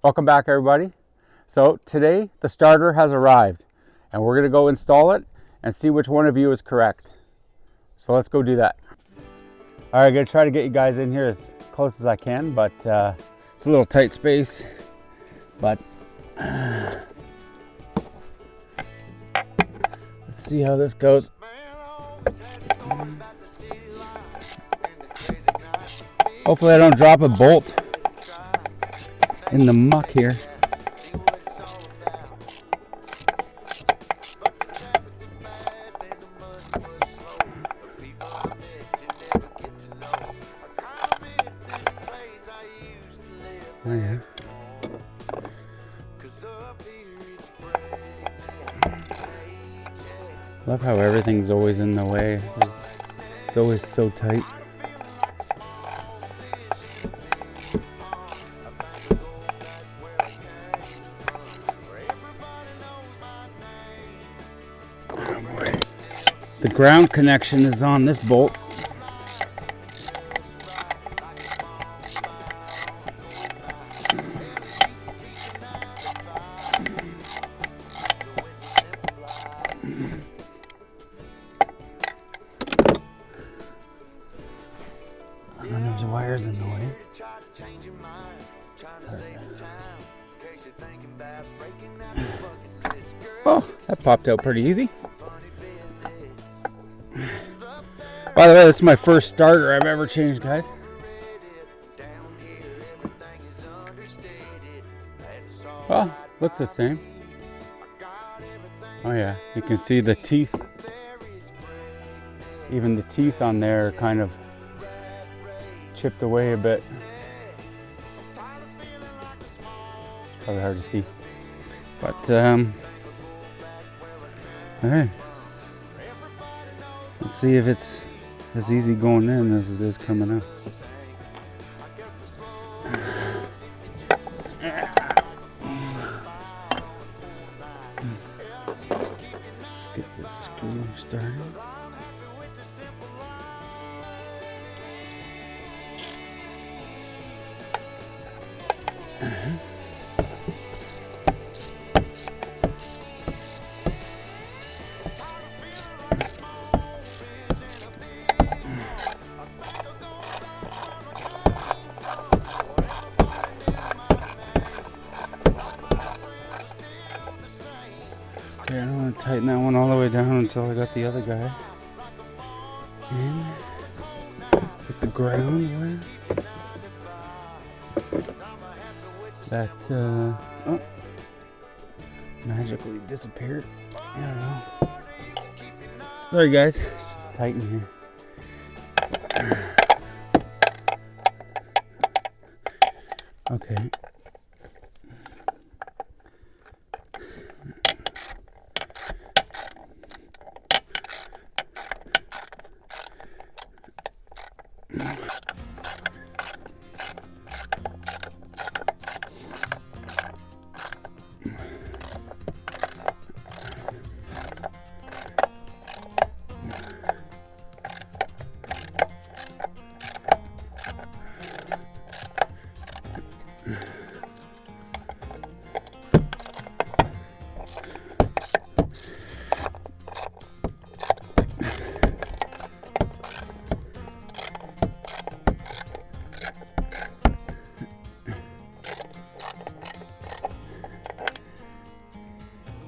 Welcome back, everybody. So today the starter has arrived and we're going to go install it and see which one of you is correct. So let's go do that. All right, I'm going to try to get you guys in here as close as I can, but it's a little tight space. But let's see how this goes. Hopefully I don't drop a bolt in the muck here. Oh yeah. Love how everything's always in the way. It's always so tight. The ground connection is on this bolt. And there's wires in the way. Oh, that popped out pretty easy. By the way, this is my first starter I've ever changed, guys. Well, looks the same. Oh yeah, you can see the teeth. Even the teeth on there are kind of chipped away a bit. Probably hard to see. But, alright. Let's see if it's as easy going in as it is coming out. Let's get this screw started. Okay, I don't want to tighten that one all the way down until I got the other guy in with the ground wire. That oh, magically disappeared. I don't know. Sorry guys, it's just tight in here. Okay.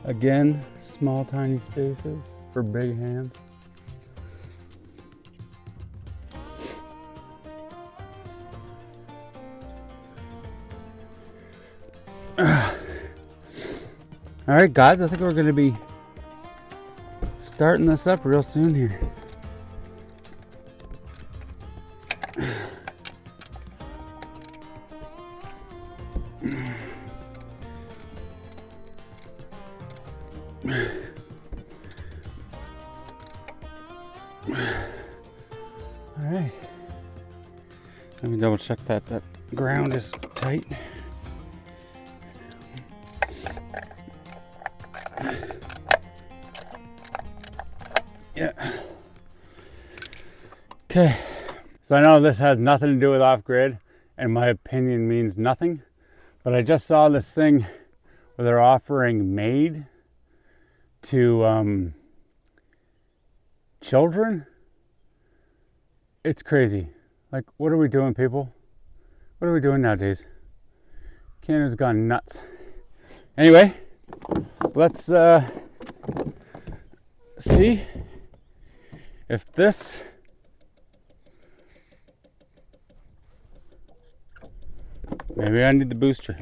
Again, small tiny spaces for big hands. All right, guys, I think we're going to be starting this up real soon here. All right, let me double check that ground is tight. Yeah. Okay. So I know this has nothing to do with Offgrid, and my opinion means nothing, But I just saw this thing where they're offering maid to children. It's crazy. Like, what are we doing, people? What are we doing nowadays? Canada's gone nuts. Anyway, let's see if this maybe I need the booster.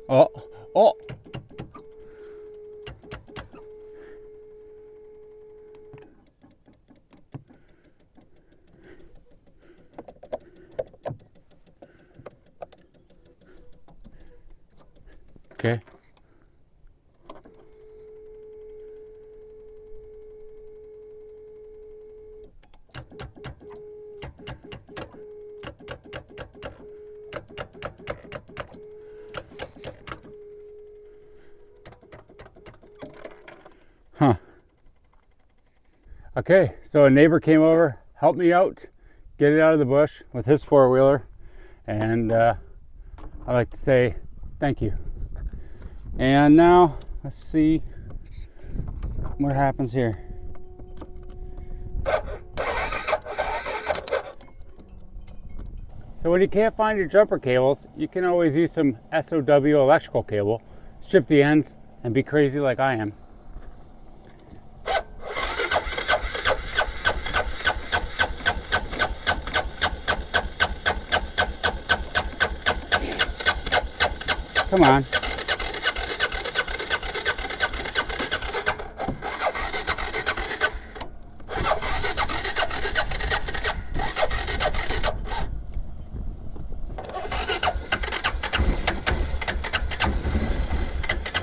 Oh, oh. Okay. Huh. Okay, so a neighbor came over, helped me out, get it out of the bush with his four-wheeler, and I like to say thank you. And now let's see what happens here. So when you can't find your jumper cables, you can always use some SOW electrical cable, strip the ends, and be crazy like I am. Come on.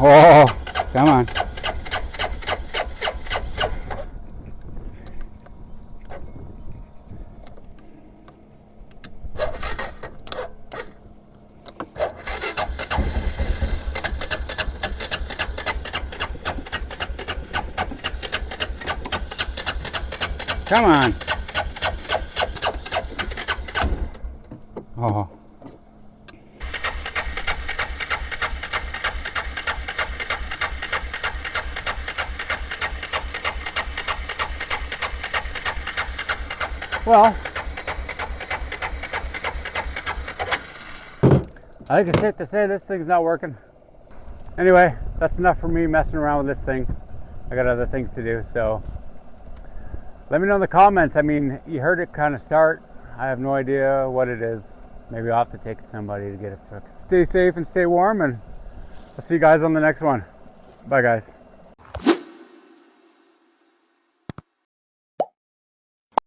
Oh, come on. Come on. Oh. Well, I think it's safe to say this thing's not working. Anyway, that's enough for me messing around with this thing. I got other things to do, so let me know in the comments. I mean, you heard it kind of start. I have no idea what it is. Maybe I'll have to take it to somebody to get it fixed. Stay safe and stay warm, and I'll see you guys on the next one. Bye, guys.